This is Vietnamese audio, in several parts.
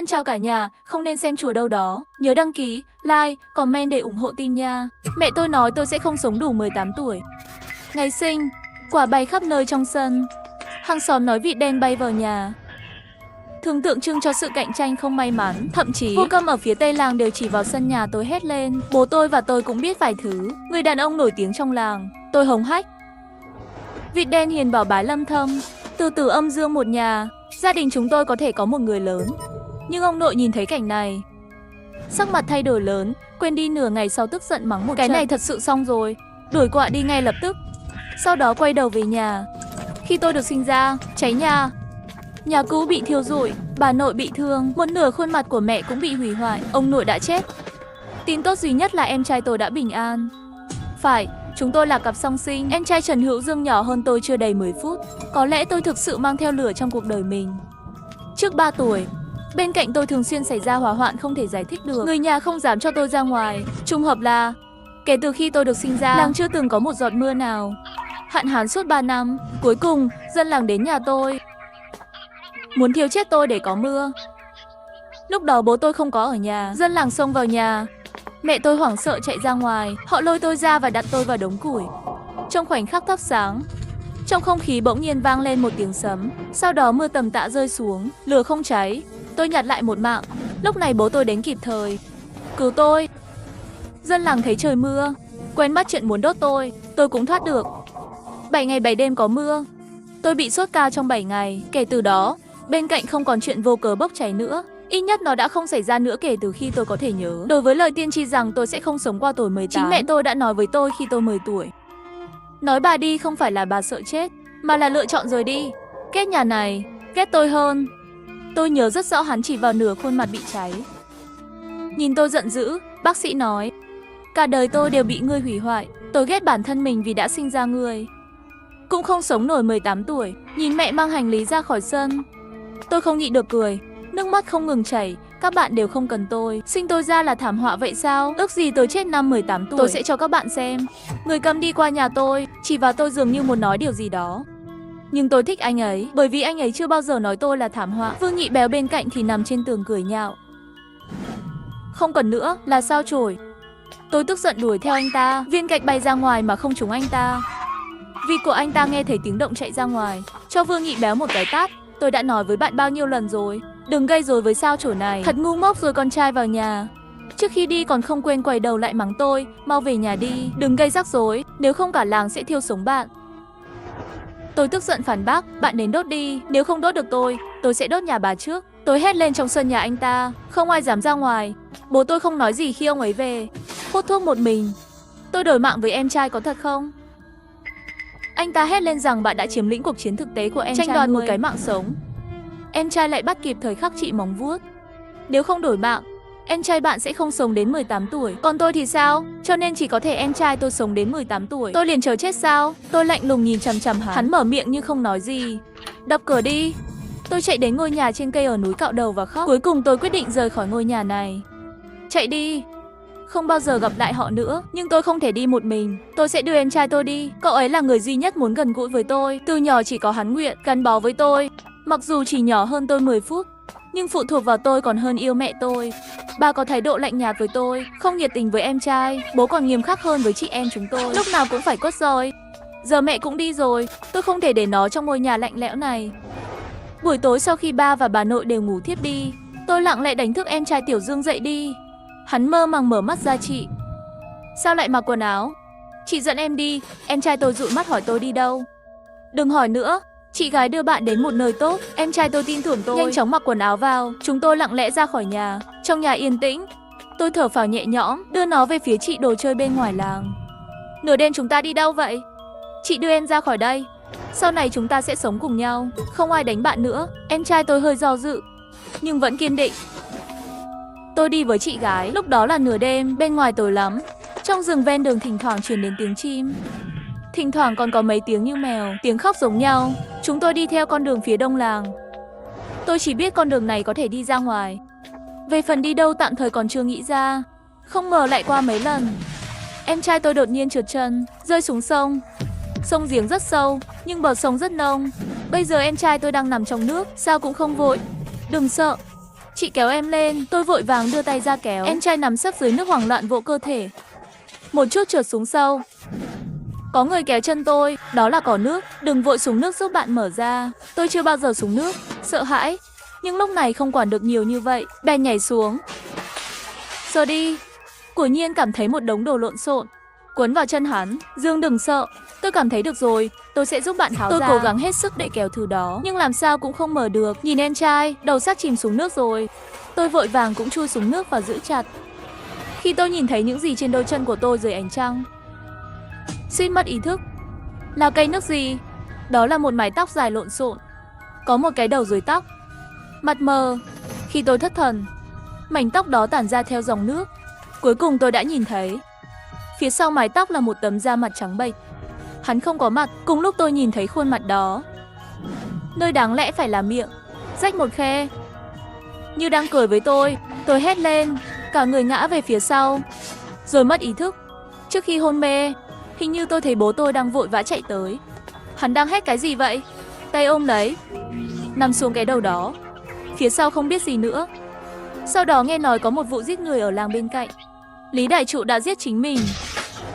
Thân chào cả nhà, không nên xem chùa đâu đó. Nhớ đăng ký, like, comment để ủng hộ team nha. Mẹ tôi nói tôi sẽ không sống đủ 18 tuổi. Ngày sinh, quả bay khắp nơi trong sân. Hàng xóm nói vịt đen bay vào nhà. Thường tượng trưng cho sự cạnh tranh không may mắn. Thậm chí, vô câm ở phía tây làng đều chỉ vào sân nhà tôi hét lên. Bố tôi và tôi cũng biết vài thứ. Người đàn ông nổi tiếng trong làng. Tôi hống hách. Vịt đen hiền bảo bái lâm thâm. Từ từ âm dương một nhà. Gia đình chúng tôi có thể có một người lớn. Nhưng ông nội nhìn thấy cảnh này, sắc mặt thay đổi lớn, quên đi nửa ngày sau tức giận mắng một cái trận. Này thật sự xong rồi. Đuổi quạ đi ngay lập tức. Sau đó quay đầu về nhà. Khi tôi được sinh ra, cháy nhà. Nhà cũ bị thiêu rụi, bà nội bị thương, một nửa khuôn mặt của mẹ cũng bị hủy hoại, ông nội đã chết. Tin tốt duy nhất là em trai tôi đã bình an. Phải, chúng tôi là cặp song sinh, em trai Trần Hữu Dương nhỏ hơn tôi chưa đầy 10 phút. Có lẽ tôi thực sự mang theo lửa trong cuộc đời mình. Trước 3 tuổi, bên cạnh tôi thường xuyên xảy ra hỏa hoạn không thể giải thích được. Người nhà không dám cho tôi ra ngoài. Trùng hợp là, kể từ khi tôi được sinh ra, làng chưa từng có một giọt mưa nào. Hạn hán suốt 3 năm, cuối cùng, dân làng đến nhà tôi. Muốn thiêu chết tôi để có mưa. Lúc đó bố tôi không có ở nhà, dân làng xông vào nhà. Mẹ tôi hoảng sợ chạy ra ngoài, họ lôi tôi ra và đặt tôi vào đống củi. Trong khoảnh khắc thắp sáng, trong không khí bỗng nhiên vang lên một tiếng sấm. Sau đó mưa tầm tã rơi xuống, lửa không cháy. Tôi nhặt lại một mạng. Lúc này bố tôi đến kịp thời, cứu tôi. Dân làng thấy trời mưa, quen bắt chuyện muốn đốt tôi cũng thoát được. 7 ngày 7 đêm có mưa. Tôi bị sốt cao trong 7 ngày. Kể từ đó, bên cạnh không còn chuyện vô cớ bốc cháy nữa. Ít nhất nó đã không xảy ra nữa kể từ khi tôi có thể nhớ. Đối với lời tiên tri rằng tôi sẽ không sống qua tuổi 18, chính mẹ tôi đã nói với tôi khi tôi 10 tuổi. Nói bà đi không phải là bà sợ chết, mà là lựa chọn rời đi. Ghét nhà này, ghét tôi hơn. Tôi nhớ rất rõ hắn chỉ vào nửa khuôn mặt bị cháy. Nhìn tôi giận dữ, bác sĩ nói, cả đời tôi đều bị ngươi hủy hoại. Tôi ghét bản thân mình vì đã sinh ra ngươi. Cũng không sống nổi 18 tuổi. Nhìn mẹ mang hành lý ra khỏi sân, tôi không nhịn được cười. Nước mắt không ngừng chảy. Các bạn đều không cần tôi. Sinh tôi ra là thảm họa vậy sao? Ước gì tôi chết năm 18 tuổi. Tôi sẽ cho các bạn xem. Người cầm đi qua nhà tôi, chỉ vào tôi dường như muốn nói điều gì đó. Nhưng tôi thích anh ấy, bởi vì anh ấy chưa bao giờ nói tôi là thảm họa. Vương Nhị Béo bên cạnh thì nằm trên tường cười nhạo. Không cần nữa, là sao chổi. Tôi tức giận đuổi theo anh ta. Viên gạch bay ra ngoài mà không trúng anh ta. Vì của anh ta nghe thấy tiếng động chạy ra ngoài, cho Vương Nhị Béo một cái tát. Tôi đã nói với bạn bao nhiêu lần rồi, đừng gây rối với sao chổi này. Thật ngu ngốc rồi con trai vào nhà. Trước khi đi còn không quên quay đầu lại mắng tôi, mau về nhà đi, đừng gây rắc rối, nếu không cả làng sẽ thiêu sống bạn. Tôi tức giận phản bác, bạn đến đốt đi, nếu không đốt được tôi sẽ đốt nhà bà trước. Tôi hét lên trong sân nhà anh ta, không ai dám ra ngoài. Bố tôi không nói gì khi ông ấy về, hút thuốc một mình. Tôi đổi mạng với em trai có thật không? Anh ta hét lên rằng bạn đã chiếm lĩnh cuộc chiến thực tế của em trai, tranh đoạt một cái mạng sống. Em trai lại bắt kịp thời khắc chị móng vuốt. Nếu không đổi mạng, em trai bạn sẽ không sống đến 18 tuổi. Còn tôi thì sao? Cho nên chỉ có thể em trai tôi sống đến 18 tuổi. Tôi liền chờ chết sao? Tôi lạnh lùng nhìn chằm chằm hắn. Hắn mở miệng nhưng không nói gì. Đập cửa đi. Tôi chạy đến ngôi nhà trên cây ở núi cạo đầu và khóc. Cuối cùng tôi quyết định rời khỏi ngôi nhà này. Chạy đi. Không bao giờ gặp lại họ nữa. Nhưng tôi không thể đi một mình. Tôi sẽ đưa em trai tôi đi. Cậu ấy là người duy nhất muốn gần gũi với tôi. Từ nhỏ chỉ có hắn nguyện gắn bó với tôi. Mặc dù chỉ nhỏ hơn tôi 10 phút, nhưng phụ thuộc vào tôi còn hơn yêu mẹ tôi. Bà có thái độ lạnh nhạt với tôi, không nhiệt tình với em trai. Bố còn nghiêm khắc hơn với chị em chúng tôi, lúc nào cũng phải quất roi. Giờ mẹ cũng đi rồi, tôi không thể để nó trong ngôi nhà lạnh lẽo này. Buổi tối sau khi ba và bà nội đều ngủ thiếp đi, tôi lặng lẽ đánh thức em trai Tiểu Dương dậy đi. Hắn mơ màng mở mắt ra. Chị, sao lại mặc quần áo? Chị dẫn em đi. Em trai tôi dụi mắt hỏi tôi đi đâu. Đừng hỏi nữa. Chị gái đưa bạn đến một nơi tốt. Em trai tôi tin tưởng tôi, nhanh chóng mặc quần áo vào. Chúng tôi lặng lẽ ra khỏi nhà. Trong nhà yên tĩnh, tôi thở phào nhẹ nhõm, đưa nó về phía chị đồ chơi bên ngoài làng. Nửa đêm chúng ta đi đâu vậy? Chị đưa em ra khỏi đây. Sau này chúng ta sẽ sống cùng nhau, không ai đánh bạn nữa. Em trai tôi hơi do dự, nhưng vẫn kiên định. Tôi đi với chị gái. Lúc đó là nửa đêm, bên ngoài tối lắm. Trong rừng ven đường thỉnh thoảng truyền đến tiếng chim. Thỉnh thoảng còn có mấy tiếng như mèo, tiếng khóc giống nhau. Chúng tôi đi theo con đường phía đông làng. Tôi chỉ biết con đường này có thể đi ra ngoài. Về phần đi đâu tạm thời còn chưa nghĩ ra. Không ngờ lại qua mấy lần, em trai tôi đột nhiên trượt chân, rơi xuống sông. Sông giếng rất sâu, nhưng bờ sông rất nông. Bây giờ em trai tôi đang nằm trong nước, sao cũng không vội. Đừng sợ, Chị kéo em lên, tôi vội vàng đưa tay ra kéo. Em trai nằm sấp dưới nước hoảng loạn vỗ cơ thể. Một chút trượt xuống sâu. Có người kéo chân tôi, đó là cỏ nước. Đừng vội xuống nước giúp bạn mở ra. Tôi chưa bao giờ xuống nước, sợ hãi. Nhưng lúc này không quản được nhiều như vậy, bèn nhảy xuống. Giờ đi. Quả nhiên cảm thấy một đống đồ lộn xộn quấn vào chân hắn. Dương đừng sợ, tôi cảm thấy được rồi, tôi sẽ giúp bạn tháo ra. Tôi cố gắng hết sức để kéo thứ đó, nhưng làm sao cũng không mở được. Nhìn em trai, đầu sắp chìm xuống nước rồi. Tôi vội vàng cũng chui xuống nước và giữ chặt. Khi tôi nhìn thấy những gì trên đôi chân của tôi dưới ánh trăng, suýt mất ý thức. Là cây nước gì? Đó là một mái tóc dài lộn xộn, có một cái đầu dưới tóc. Mặt mờ. Khi tôi thất thần, mảnh tóc đó tản ra theo dòng nước. Cuối cùng tôi đã nhìn thấy phía sau mái tóc là một tấm da mặt trắng bệch. Hắn không có mặt. Cùng lúc tôi nhìn thấy khuôn mặt đó, nơi đáng lẽ phải là miệng, rách một khe. Như đang cười với tôi hét lên, cả người ngã về phía sau, rồi mất ý thức. Trước khi hôn mê, hình như tôi thấy bố tôi đang vội vã chạy tới. Hắn đang hét cái gì vậy? Tay ôm lấy, nằm xuống cái đầu đó. Phía sau không biết gì nữa. Sau đó nghe nói có một vụ giết người ở làng bên cạnh. Lý Đại Trụ đã giết chính mình.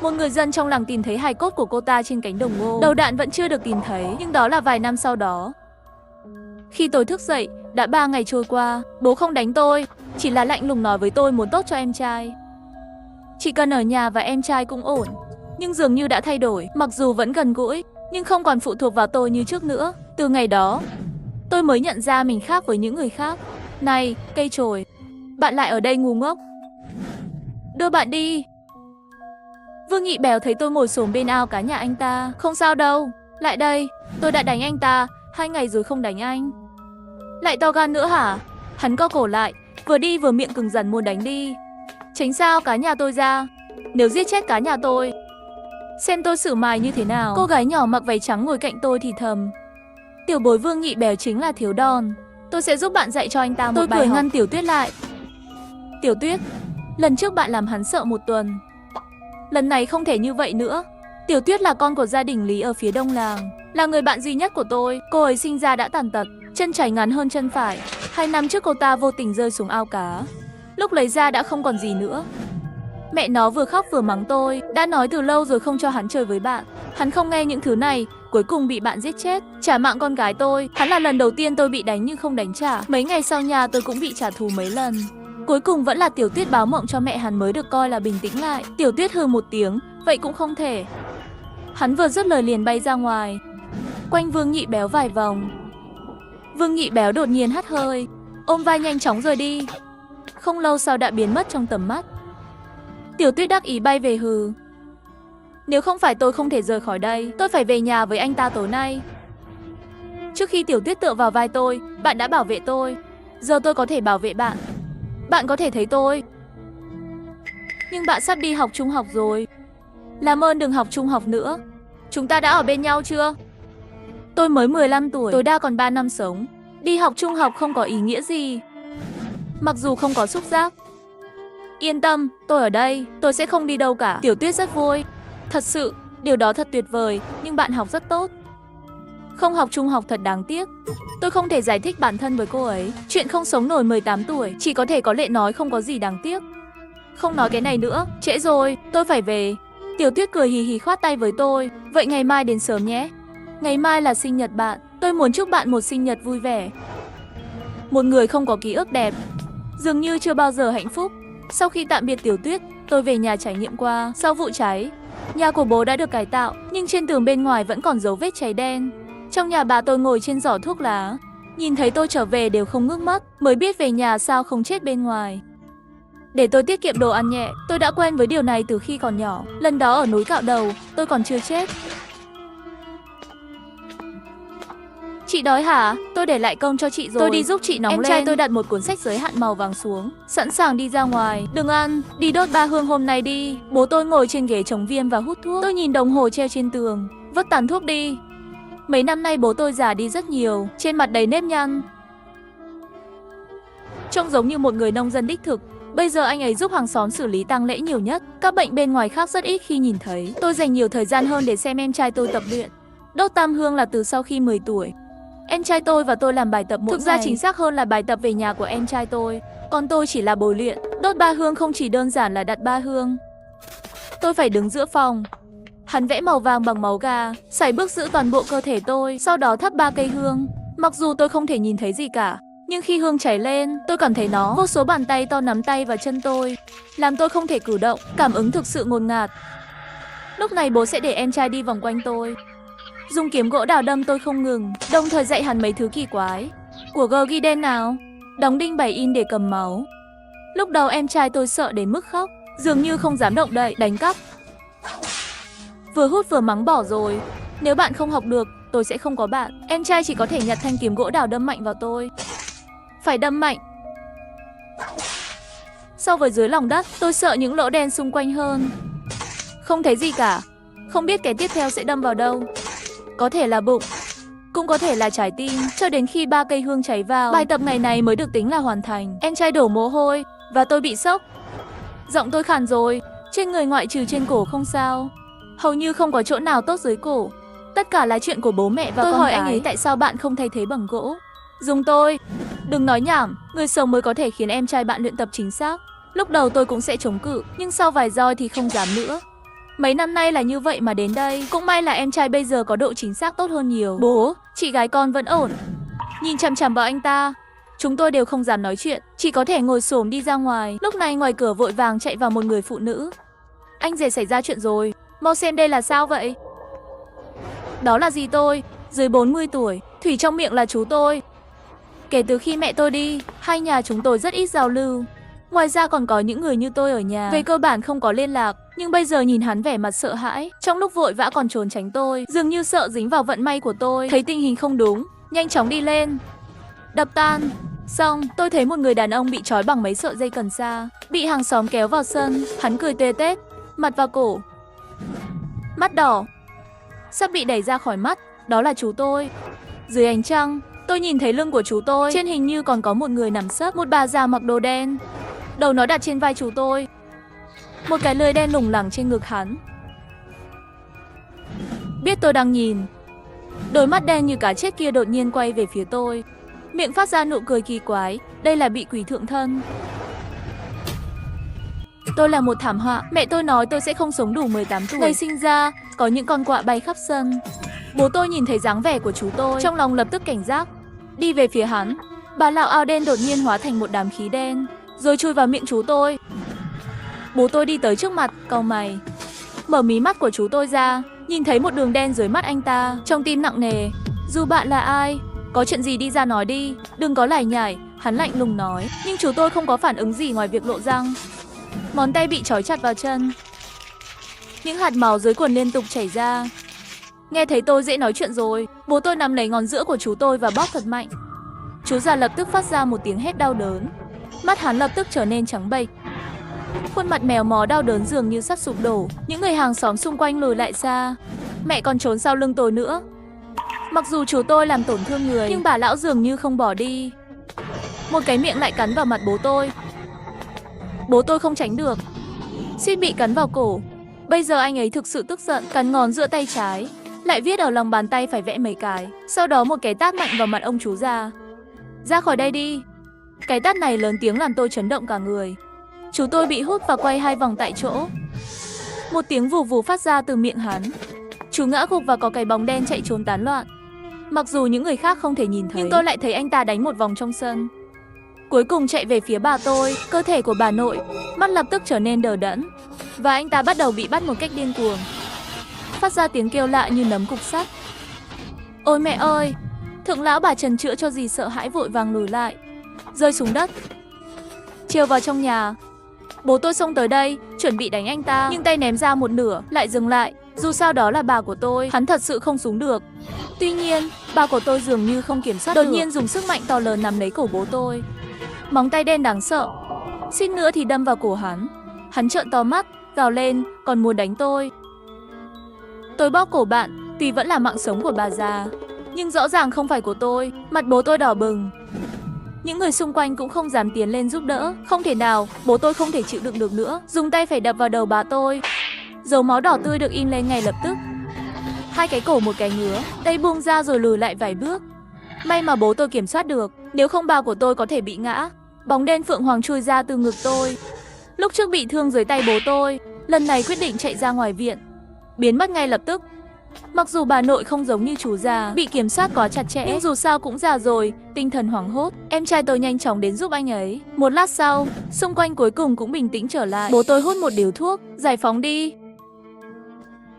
Một người dân trong làng tìm thấy hài cốt của cô ta trên cánh đồng ngô. Đầu đạn vẫn chưa được tìm thấy, nhưng đó là vài năm sau đó. Khi tôi thức dậy, đã 3 ngày trôi qua. Bố không đánh tôi, chỉ là lạnh lùng nói với tôi muốn tốt cho em trai. Chỉ cần ở nhà và em trai cũng ổn. Nhưng dường như đã thay đổi. Mặc dù vẫn gần gũi, nhưng không còn phụ thuộc vào tôi như trước nữa. Từ ngày đó, tôi mới nhận ra mình khác với những người khác. Này, cây chổi, bạn lại ở đây ngu ngốc. Đưa bạn đi. Vương Nhị Béo thấy tôi ngồi xổm bên ao cá nhà anh ta. Không sao đâu, lại đây. Tôi đã đánh anh ta, 2 ngày rồi không đánh anh. Lại to gan nữa hả? Hắn co cổ lại, vừa đi vừa miệng cứng rắn muốn đánh đi. Tránh sao cá nhà tôi ra. Nếu giết chết cá nhà tôi, xem tôi xử mài như thế nào. Cô gái nhỏ mặc váy trắng ngồi cạnh tôi thì thầm. Tiểu bối Vương Nhị Béo chính là thiếu đòn. Tôi sẽ giúp bạn dạy cho anh ta một bài học. Tôi cười ngăn Tiểu Tuyết lại. Tiểu Tuyết, lần trước bạn làm hắn sợ 1 tuần. Lần này không thể như vậy nữa. Tiểu Tuyết là con của gia đình Lý ở phía đông làng, là người bạn duy nhất của tôi. Cô ấy sinh ra đã tàn tật, chân trái ngắn hơn chân phải. 2 năm trước cô ta vô tình rơi xuống ao cá. Lúc lấy ra đã không còn gì nữa. Mẹ nó vừa khóc vừa mắng tôi. Đã nói từ lâu rồi không cho hắn chơi với bạn. Hắn không nghe những thứ này, cuối cùng bị bạn giết chết, trả mạng con gái tôi. Hắn là lần đầu tiên tôi bị đánh nhưng không đánh trả. Mấy ngày sau nhà tôi cũng bị trả thù mấy lần. Cuối cùng vẫn là Tiểu Tuyết báo mộng cho mẹ hắn mới được coi là bình tĩnh lại. Tiểu Tuyết hừ một tiếng, vậy cũng không thể. Hắn vừa dứt lời liền bay ra ngoài, quanh Vương Nhị Béo vài vòng. Vương Nhị Béo đột nhiên hắt hơi, ôm vai nhanh chóng rời đi. Không lâu sau đã biến mất trong tầm mắt. Tiểu Tuyết đắc ý bay về hừ. Nếu không phải tôi không thể rời khỏi đây, tôi phải về nhà với anh ta tối nay. Trước khi Tiểu Tuyết tựa vào vai tôi, bạn đã bảo vệ tôi. Giờ tôi có thể bảo vệ bạn. Bạn có thể thấy tôi. Nhưng bạn sắp đi học trung học rồi. Làm ơn đừng học trung học nữa. Chúng ta đã ở bên nhau chưa? Tôi mới 15 tuổi, tối đa còn 3 năm sống. Đi học trung học không có ý nghĩa gì. Mặc dù không có xúc giác. Yên tâm, tôi ở đây, tôi sẽ không đi đâu cả. Tiểu Tuyết rất vui. Thật sự, điều đó thật tuyệt vời, nhưng bạn học rất tốt. Không học trung học thật đáng tiếc. Tôi không thể giải thích bản thân với cô ấy. Chuyện không sống nổi 18 tuổi, chỉ có thể có lệ nói không có gì đáng tiếc. Không nói cái này nữa, trễ rồi, tôi phải về. Tiểu Tuyết cười hì hì khoát tay với tôi. Vậy ngày mai đến sớm nhé. Ngày mai là sinh nhật bạn. Tôi muốn chúc bạn một sinh nhật vui vẻ. Một người không có ký ức đẹp, dường như chưa bao giờ hạnh phúc. Sau khi tạm biệt Tiểu Tuyết, tôi về nhà trải nghiệm qua. Sau vụ cháy, nhà của bố đã được cải tạo, nhưng trên tường bên ngoài vẫn còn dấu vết cháy đen. Trong nhà bà tôi ngồi trên giỏ thuốc lá, nhìn thấy tôi trở về đều không ngước mắt, mới biết về nhà sao không chết bên ngoài. Để tôi tiết kiệm đồ ăn nhẹ, tôi đã quen với điều này từ khi còn nhỏ. Lần đó ở núi Cạo Đầu, tôi còn chưa chết. Chị đói hả? Tôi để lại cơm cho chị rồi. Tôi đi giúp chị nóng lên. Em trai tôi đặt một cuốn sách giới hạn màu vàng xuống, sẵn sàng đi ra ngoài. Đừng ăn, đi đốt 3 hương hôm nay đi. Bố tôi ngồi trên ghế chống viêm và hút thuốc. Tôi nhìn đồng hồ treo trên tường, vứt tàn thuốc đi. Mấy năm nay bố tôi già đi rất nhiều, trên mặt đầy nếp nhăn, trông giống như một người nông dân đích thực. Bây giờ anh ấy giúp hàng xóm xử lý tang lễ nhiều nhất. Các bệnh bên ngoài khác rất ít khi nhìn thấy. Tôi dành nhiều thời gian hơn để xem em trai tôi tập luyện. Đốt tam hương là từ sau khi 10 tuổi. Em trai tôi và tôi làm bài tập mỗi ngày. Thực ra chính xác hơn là bài tập về nhà của em trai tôi. Còn tôi chỉ là bồi luyện. Đốt 3 hương không chỉ đơn giản là đặt 3 hương. Tôi phải đứng giữa phòng. Hắn vẽ màu vàng bằng máu gà, sải bước giữ toàn bộ cơ thể tôi, sau đó thắp 3 cây hương. Mặc dù tôi không thể nhìn thấy gì cả, nhưng khi hương cháy lên, tôi cảm thấy nó. Vô số bàn tay to nắm tay và chân tôi, làm tôi không thể cử động, cảm ứng thực sự ngột ngạt. Lúc này bố sẽ để em trai đi vòng quanh tôi, dùng kiếm gỗ đào đâm tôi không ngừng, đồng thời dạy hắn mấy thứ kỳ quái. Của ghi đen nào, đóng đinh 7 in để cầm máu. Lúc đầu em trai tôi sợ đến mức khóc, dường như không dám động đậy, đánh cắp. Vừa hút vừa mắng bỏ rồi. Nếu bạn không học được, tôi sẽ không có bạn. Em trai chỉ có thể nhặt thanh kiếm gỗ đào đâm mạnh vào tôi. Phải đâm mạnh. So với dưới lòng đất, tôi sợ những lỗ đen xung quanh hơn. Không thấy gì cả. Không biết cái tiếp theo sẽ đâm vào đâu. Có thể là bụng, cũng có thể là trái tim. Cho đến khi 3 cây hương cháy vào, bài tập ngày này mới được tính là hoàn thành. Em trai đổ mồ hôi và tôi bị sốc. Giọng tôi khàn rồi. Trên người ngoại trừ trên cổ không sao. Hầu như không có chỗ nào tốt dưới cổ. Tất cả là chuyện của bố mẹ và con cái. Tôi hỏi anh ấy tại sao bạn không thay thế bằng gỗ. Dùng tôi. Đừng nói nhảm, người sống mới có thể khiến em trai bạn luyện tập chính xác. Lúc đầu tôi cũng sẽ chống cự, nhưng sau vài roi thì không dám nữa. Mấy năm nay là như vậy mà đến đây. Cũng may là em trai bây giờ có độ chính xác tốt hơn nhiều. Bố, chị gái con vẫn ổn. Nhìn chằm chằm vào anh ta. Chúng tôi đều không dám nói chuyện, chỉ có thể ngồi xổm đi ra ngoài. Lúc này ngoài cửa vội vàng chạy vào một người phụ nữ. Anh rể xảy ra chuyện rồi, mau xem đây là sao vậy. Đó là dì tôi, dưới 40 tuổi, Thủy trong miệng là chú tôi. Kể từ khi mẹ tôi đi, hai nhà chúng tôi rất ít giao lưu. Ngoài ra còn có những người như tôi ở nhà, về cơ bản không có liên lạc. Nhưng bây giờ nhìn hắn vẻ mặt sợ hãi, trong lúc vội vã còn trốn tránh tôi, dường như sợ dính vào vận may của tôi. Thấy tình hình không đúng, nhanh chóng đi lên, đập tan. Xong, tôi thấy một người đàn ông bị trói bằng mấy sợi dây cần sa, bị hàng xóm kéo vào sân. Hắn cười tê tét, mặt và cổ, mắt đỏ, sắp bị đẩy ra khỏi mắt. Đó là chú tôi. Dưới ánh trăng, tôi nhìn thấy lưng của chú tôi. Trên hình như còn có một người nằm sấp, một bà già mặc đồ đen. Đầu nó đặt trên vai chú tôi, một cái lưỡi đen lủng lẳng trên ngực hắn. Biết tôi đang nhìn, đôi mắt đen như cá chết kia đột nhiên quay về phía tôi, miệng phát ra nụ cười kỳ quái. Đây là bị quỷ thượng thân. Tôi là một thảm họa. Mẹ tôi nói tôi sẽ không sống đủ 18 tuổi. Ngày sinh ra, có những con quạ bay khắp sân. Bố tôi nhìn thấy dáng vẻ của chú tôi, trong lòng lập tức cảnh giác, đi về phía hắn. Bà lão áo đen đột nhiên hóa thành một đám khí đen, rồi chui vào miệng chú tôi. Bố tôi đi tới trước mặt, cau mày, mở mí mắt của chú tôi ra, nhìn thấy một đường đen dưới mắt anh ta, trong tim nặng nề. Dù bạn là ai, có chuyện gì đi ra nói đi, đừng có lải nhải, hắn lạnh lùng nói. Nhưng chú tôi không có phản ứng gì ngoài việc lộ răng. Ngón tay bị trói chặt vào chân, những hạt máu dưới quần liên tục chảy ra. Nghe thấy tôi dễ nói chuyện rồi, bố tôi nắm lấy ngón giữa của chú tôi và bóp thật mạnh. Chú già lập tức phát ra một tiếng hét đau đớn, mắt hắn lập tức trở nên trắng bệch, khuôn mặt mèo mó đau đớn dường như sắp sụp đổ. Những người hàng xóm xung quanh lùi lại xa. Mẹ còn trốn sau lưng tôi nữa. Mặc dù chú tôi làm tổn thương người, nhưng bà lão dường như không bỏ đi. Một cái miệng lại cắn vào mặt bố tôi. Bố tôi không tránh được, suýt bị cắn vào cổ. Bây giờ anh ấy thực sự tức giận, cắn ngón giữa tay trái, lại viết ở lòng bàn tay phải vẽ mấy cái. Sau đó một cái tát mạnh vào mặt ông chú già. Ra khỏi đây đi. Cái tát này lớn tiếng làm tôi chấn động cả người. Chú tôi bị hút và quay 2 vòng tại chỗ. Một tiếng vù vù phát ra từ miệng hắn. Chú ngã gục và có cái bóng đen chạy trốn tán loạn. Mặc dù những người khác không thể nhìn thấy, nhưng tôi lại thấy anh ta đánh một vòng trong sân, cuối cùng chạy về phía bà tôi. Cơ thể của bà nội, mắt lập tức trở nên đờ đẫn, và anh ta bắt đầu bị bắt một cách điên cuồng, phát ra tiếng kêu lạ như nấm cục sắt. Ôi mẹ ơi! Thượng lão bà trần chữa cho dì sợ hãi vội vàng lùi lại, rơi xuống đất, trèo vào trong nhà. Bố tôi xông tới đây, chuẩn bị đánh anh ta, nhưng tay ném ra một nửa, lại dừng lại. Dù sao đó là bà của tôi, hắn thật sự không xuống được. Tuy nhiên, bà của tôi dường như không kiểm soát được, đột nhiên dùng sức mạnh to lớn nắm lấy cổ bố tôi. Móng tay đen đáng sợ, suýt nữa thì đâm vào cổ hắn. Hắn trợn to mắt, gào lên, còn muốn đánh tôi. Tôi bóp cổ bạn, tuy vẫn là mạng sống của bà già, nhưng rõ ràng không phải của tôi. Mặt bố tôi đỏ bừng. Những người xung quanh cũng không dám tiến lên giúp đỡ. Không thể nào, bố tôi không thể chịu đựng được nữa, dùng tay phải đập vào đầu bà tôi. Dấu máu đỏ tươi được in lên ngay lập tức. 2 cái cổ một cái ngứa, tay buông ra rồi lùi lại vài bước. May mà bố tôi kiểm soát được, nếu không bao của tôi có thể bị ngã. Bóng đen phượng hoàng chui ra từ ngực tôi. Lúc trước bị thương dưới tay bố tôi, lần này quyết định chạy ra ngoài viện, biến mất ngay lập tức. Mặc dù bà nội không giống như chú già, bị kiểm soát quá chặt chẽ, nhưng dù sao cũng già rồi, tinh thần hoảng hốt. Em trai tôi nhanh chóng đến giúp anh ấy. Một lát sau, xung quanh cuối cùng cũng bình tĩnh trở lại. Bố tôi hút một điếu thuốc, giải phóng đi.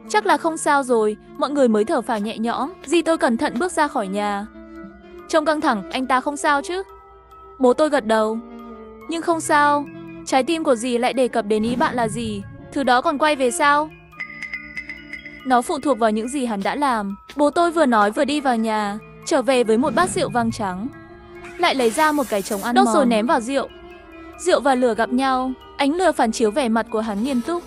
Chắc là không sao rồi, mọi người mới thở phào nhẹ nhõm. Dì tôi cẩn thận bước ra khỏi nhà. Trông căng thẳng, anh ta không sao chứ? Bố tôi gật đầu. Nhưng không sao. Trái tim của dì lại đề cập đến ý bạn là gì? Thứ đó còn quay về sao? Nó phụ thuộc vào những gì hắn đã làm. Bố tôi vừa nói vừa đi vào nhà, trở về với một bát rượu vang trắng. Lại lấy ra một cái trống ăn đốt rồi ném vào rượu. Rượu và lửa gặp nhau, ánh lửa phản chiếu vẻ mặt của hắn nghiêm túc.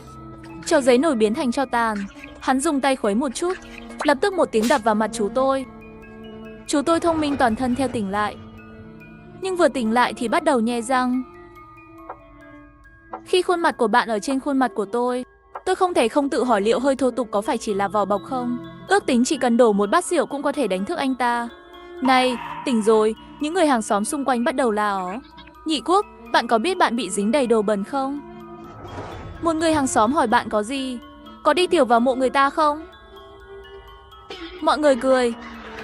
Tờ giấy nổi biến thành tro tàn. Hắn dùng tay khuấy một chút, lập tức một tiếng đập vào mặt chú tôi. Chú tôi thông minh toàn thân theo tỉnh lại. Nhưng vừa tỉnh lại thì bắt đầu nhe răng. Khi khuôn mặt của bạn ở trên khuôn mặt của tôi không thể không tự hỏi liệu hơi thô tục có phải chỉ là vỏ bọc không. Ước tính chỉ cần đổ một bát rượu cũng có thể đánh thức anh ta. Này, tỉnh rồi. Những người hàng xóm xung quanh bắt đầu la ó. Nhị Quốc, bạn có biết bạn bị dính đầy đồ bẩn không? Một người hàng xóm hỏi bạn có gì? Có đi tiểu vào mộ người ta không? Mọi người cười.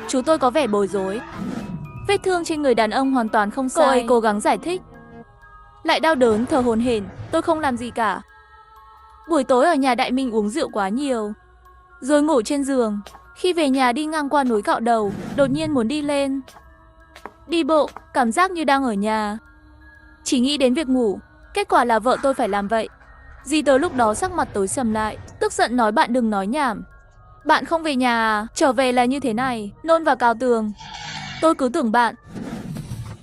Chú tôi có vẻ bối rối. Vết thương trên người đàn ông hoàn toàn không sai. Cô ấy cố gắng giải thích. Lại đau đớn thở hổn hển. Tôi không làm gì cả. Buổi tối ở nhà Đại Minh uống rượu quá nhiều, rồi ngủ trên giường. Khi về nhà đi ngang qua núi Cạo Đầu, đột nhiên muốn đi lên. Đi bộ, cảm giác như đang ở nhà. Chỉ nghĩ đến việc ngủ. Kết quả là vợ tôi phải làm vậy. Dì tôi lúc đó sắc mặt tối sầm lại, tức giận nói bạn đừng nói nhảm. Bạn không về nhà à? Trở về là như thế này, nôn vào cào tường. Tôi cứ tưởng bạn.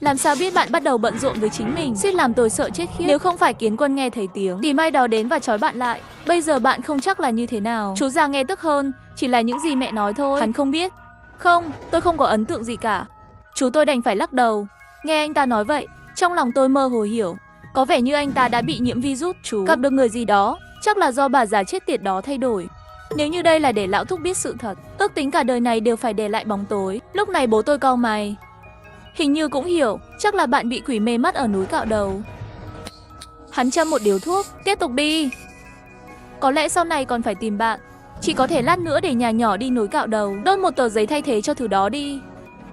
Làm sao biết bạn bắt đầu bận rộn với chính mình, suýt làm tôi sợ chết khiếp. Nếu không phải Kiến Quân nghe thấy tiếng thì mai đó đến và trói bạn lại. Bây giờ bạn không chắc là như thế nào. Chú già nghe tức hơn, chỉ là những gì mẹ nói thôi. Hắn không biết. Không, tôi không có ấn tượng gì cả. Chú tôi đành phải lắc đầu. Nghe anh ta nói vậy, trong lòng tôi mơ hồ hiểu. Có vẻ như anh ta đã bị nhiễm virus. Chú gặp được người gì đó, chắc là do bà già chết tiệt đó thay đổi. Nếu như đây là để lão thúc biết sự thật, ước tính cả đời này đều phải để lại bóng tối. Lúc này bố tôi cau mày. Hình như cũng hiểu, chắc là bạn bị quỷ mê mắt ở núi Cạo Đầu. Hắn châm một điếu thuốc, tiếp tục đi. Có lẽ sau này còn phải tìm bạn. Chỉ có thể lát nữa để nhà nhỏ đi núi Cạo Đầu, đốt một tờ giấy thay thế cho thứ đó đi.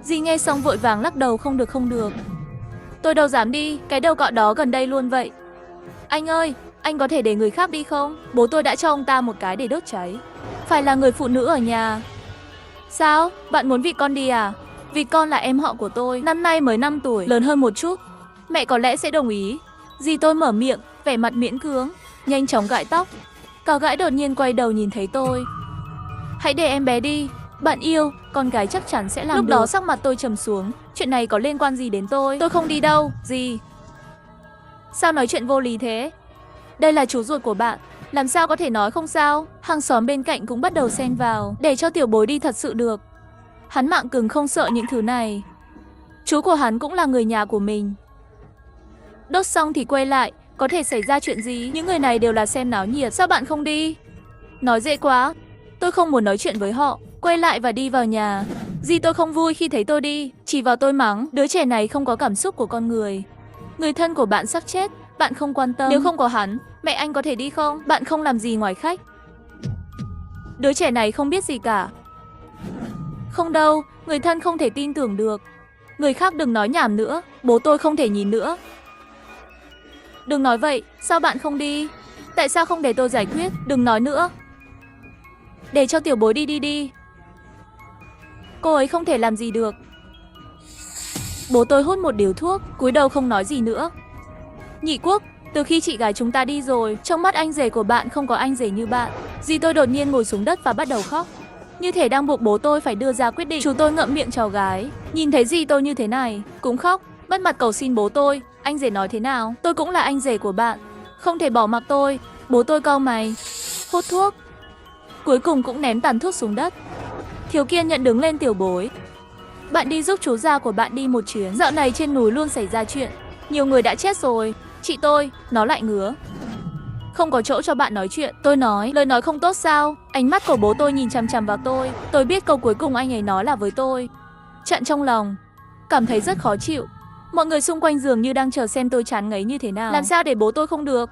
Dì nghe xong vội vàng lắc đầu không được không được. Tôi đâu dám đi, cái đầu cọ đó gần đây luôn vậy. Anh ơi, anh có thể để người khác đi không? Bố tôi đã cho ông ta một cái để đốt cháy. Phải là người phụ nữ ở nhà. Sao? Bạn muốn vịt con đi à? Vịt con là em họ của tôi, năm nay mới 5 tuổi, lớn hơn một chút. Mẹ có lẽ sẽ đồng ý. Dì tôi mở miệng, vẻ mặt miễn cưỡng, nhanh chóng gãi tóc. Cào gãi đột nhiên quay đầu nhìn thấy tôi. Hãy để em bé đi, bạn yêu, con gái chắc chắn sẽ làm được. Lúc đó sắc mặt tôi trầm xuống, chuyện này có liên quan gì đến tôi? Tôi không đi đâu, dì. Sao nói chuyện vô lý thế? Đây là chú ruột của bạn, làm sao có thể nói không sao? Hàng xóm bên cạnh cũng bắt đầu xen vào, để cho tiểu bối đi thật sự được. Hắn mạng cứng không sợ những thứ này. Chú của hắn cũng là người nhà của mình. Đốt xong thì quay lại, có thể xảy ra chuyện gì? Những người này đều là xem náo nhiệt, sao bạn không đi? Nói dễ quá. Tôi không muốn nói chuyện với họ, quay lại và đi vào nhà. Dì tôi không vui khi thấy tôi đi, chỉ vào tôi mắng, đứa trẻ này không có cảm xúc của con người. Người thân của bạn sắp chết, bạn không quan tâm. Nếu không có hắn, mẹ anh có thể đi không? Bạn không làm gì ngoài khách. Đứa trẻ này không biết gì cả. Không đâu, người thân không thể tin tưởng được. Người khác đừng nói nhảm nữa, bố tôi không thể nhìn nữa. Đừng nói vậy, sao bạn không đi? Tại sao không để tôi giải quyết? Đừng nói nữa. Để cho tiểu bối đi. Cô ấy không thể làm gì được. Bố tôi hút một điếu thuốc, cúi đầu không nói gì nữa. Nhị Quốc, từ khi chị gái chúng ta đi rồi, trong mắt anh rể của bạn không có anh rể như bạn. Dì tôi đột nhiên ngồi xuống đất và bắt đầu khóc. Như thể đang buộc bố tôi phải đưa ra quyết định. Chú tôi ngậm miệng cháu gái, nhìn thấy dì tôi như thế này, cũng khóc, mất mặt cầu xin bố tôi. Anh rể nói thế nào? Tôi cũng là anh rể của bạn, không thể bỏ mặc tôi. Bố tôi cau mày, hút thuốc, cuối cùng cũng ném tàn thuốc xuống đất. Thiếu kiên nhận đứng lên, tiểu bối, bạn đi giúp chú già của bạn đi một chuyến. Dạo này trên núi luôn xảy ra chuyện, nhiều người đã chết rồi. Chị tôi, nó lại ngứa. Không có chỗ cho bạn nói chuyện. Tôi nói, lời nói không tốt sao? Ánh mắt của bố tôi nhìn chằm chằm vào tôi. Tôi biết câu cuối cùng anh ấy nói là với tôi. Chặn trong lòng, cảm thấy rất khó chịu. Mọi người xung quanh dường như đang chờ xem tôi chán ngấy như thế nào. Làm sao để bố tôi không được?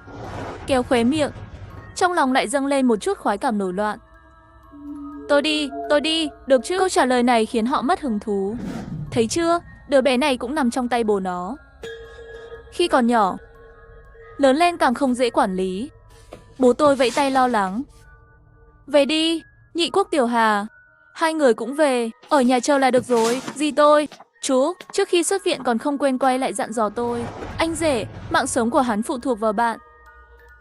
Kéo khóe miệng. Trong lòng lại dâng lên một chút khoái cảm nổi loạn. Tôi đi, được chứ? Câu trả lời này khiến họ mất hứng thú. Thấy chưa, đứa bé này cũng nằm trong tay bố nó. Khi còn nhỏ, lớn lên càng không dễ quản lý. Bố tôi vẫy tay lo lắng. Về đi, Nhị Quốc Tiểu Hà. Hai người cũng về, ở nhà chờ là được rồi. Dì tôi, chú, trước khi xuất viện còn không quên quay lại dặn dò tôi. Anh rể, mạng sống của hắn phụ thuộc vào bạn.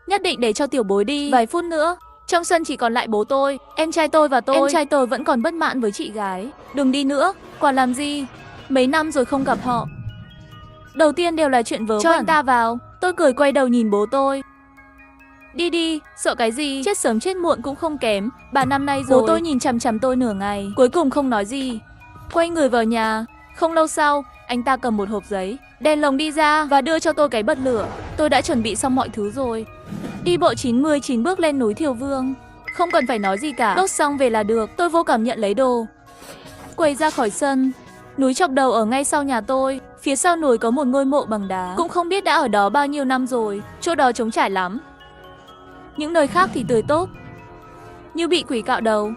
Nhất định để cho tiểu bối đi. Vài phút nữa, trong sân chỉ còn lại bố tôi, em trai tôi và tôi. Em trai tôi vẫn còn bất mãn với chị gái. Đừng đi nữa, còn làm gì? Mấy năm rồi không gặp họ. Đầu tiên đều là chuyện vớ vẩn. Cho anh ta vào. Tôi cười quay đầu nhìn bố tôi. Đi đi, sợ cái gì? Chết sớm chết muộn cũng không kém. 3 năm nay rồi. Bố tôi nhìn chằm chằm tôi nửa ngày, cuối cùng không nói gì. Quay người vào nhà. Không lâu sau, anh ta cầm một hộp giấy, đèn lồng đi ra và đưa cho tôi cái bật lửa. Tôi đã chuẩn bị xong mọi thứ rồi. Đi bộ 99 bước lên núi Thiều Vương. Không cần phải nói gì cả, đốt xong về là được. Tôi vô cảm nhận lấy đồ. Quay ra khỏi sân. Núi Chọc Đầu ở ngay sau nhà tôi. Phía sau núi có một ngôi mộ bằng đá. Cũng không biết đã ở đó bao nhiêu năm rồi. Chỗ đó trống trải lắm. Những nơi khác thì tươi tốt, như bị quỷ cạo đầu.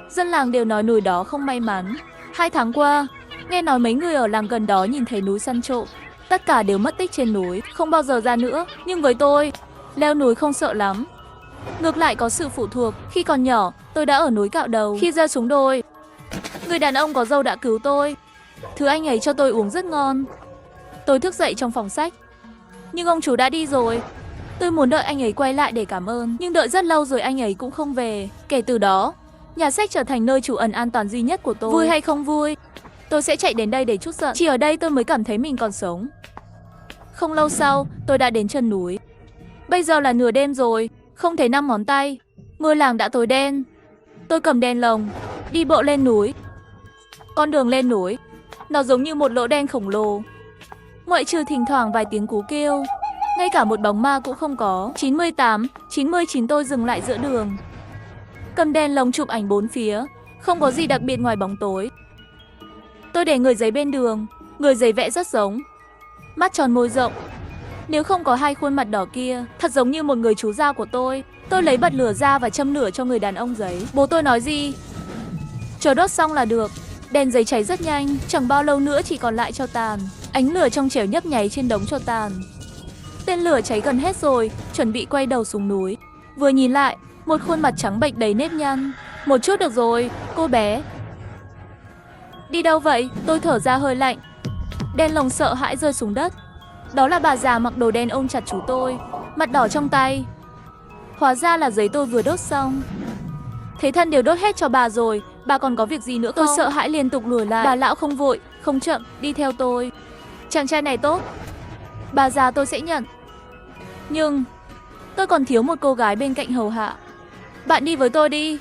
Dân làng đều nói núi đó không may mắn. 2 tháng qua, nghe nói mấy người ở làng gần đó nhìn thấy núi săn trộm. Tất cả đều mất tích trên núi, không bao giờ ra nữa. Nhưng với tôi, leo núi không sợ lắm. Ngược lại có sự phụ thuộc. Khi còn nhỏ, tôi đã ở núi Cạo Đầu. Khi rơi xuống đồi, người đàn ông có râu đã cứu tôi. Thứ anh ấy cho tôi uống rất ngon. Tôi thức dậy trong phòng sách, nhưng ông chú đã đi rồi. Tôi muốn đợi anh ấy quay lại để cảm ơn, nhưng đợi rất lâu rồi anh ấy cũng không về. Kể từ đó, nhà sách trở thành nơi trú ẩn an toàn duy nhất của tôi. Vui hay không vui, tôi sẽ chạy đến đây để trút giận. Chỉ ở đây tôi mới cảm thấy mình còn sống. Không lâu sau, tôi đã đến chân núi. Bây giờ là nửa đêm rồi, không thấy 5 ngón tay. Ngôi làng đã tối đen. Tôi cầm đèn lồng, đi bộ lên núi. Con đường lên núi, nó giống như một lỗ đen khổng lồ. Ngoại trừ thỉnh thoảng vài tiếng cú kêu, ngay cả một bóng ma cũng không có. 98, 99 tôi dừng lại giữa đường. Cầm đèn lồng chụp ảnh bốn phía. Không có gì đặc biệt ngoài bóng tối. Tôi để người giấy bên đường. Người giấy vẽ rất giống. Mắt tròn môi rộng. Nếu không có hai khuôn mặt đỏ kia, thật giống như một người chú già của tôi. Tôi lấy bật lửa ra và châm lửa cho người đàn ông giấy. Bố tôi nói gì? Chờ đốt xong là được. Đèn giấy cháy rất nhanh, chẳng bao lâu nữa chỉ còn lại tro tàn. Ánh lửa trong trẻo nhấp nháy trên đống tro tàn. Tên lửa cháy gần hết rồi, chuẩn bị quay đầu xuống núi. Vừa nhìn lại, một khuôn mặt trắng bệch đầy nếp nhăn. Một chút được rồi, cô bé. Đi đâu vậy? Tôi thở ra hơi lạnh. Đèn lồng sợ hãi rơi xuống đất. Đó là bà già mặc đồ đen ôm chặt chú tôi, mặt đỏ trong tay. Hóa ra là giấy tôi vừa đốt xong. Thế thân đều đốt hết cho bà rồi, bà còn có việc gì nữa không? Tôi sợ hãi liên tục lùi lại. Bà lão không vội, không chậm, đi theo tôi. Chàng trai này tốt, bà già tôi sẽ nhận. Nhưng tôi còn thiếu một cô gái bên cạnh hầu hạ. Bạn đi với tôi đi.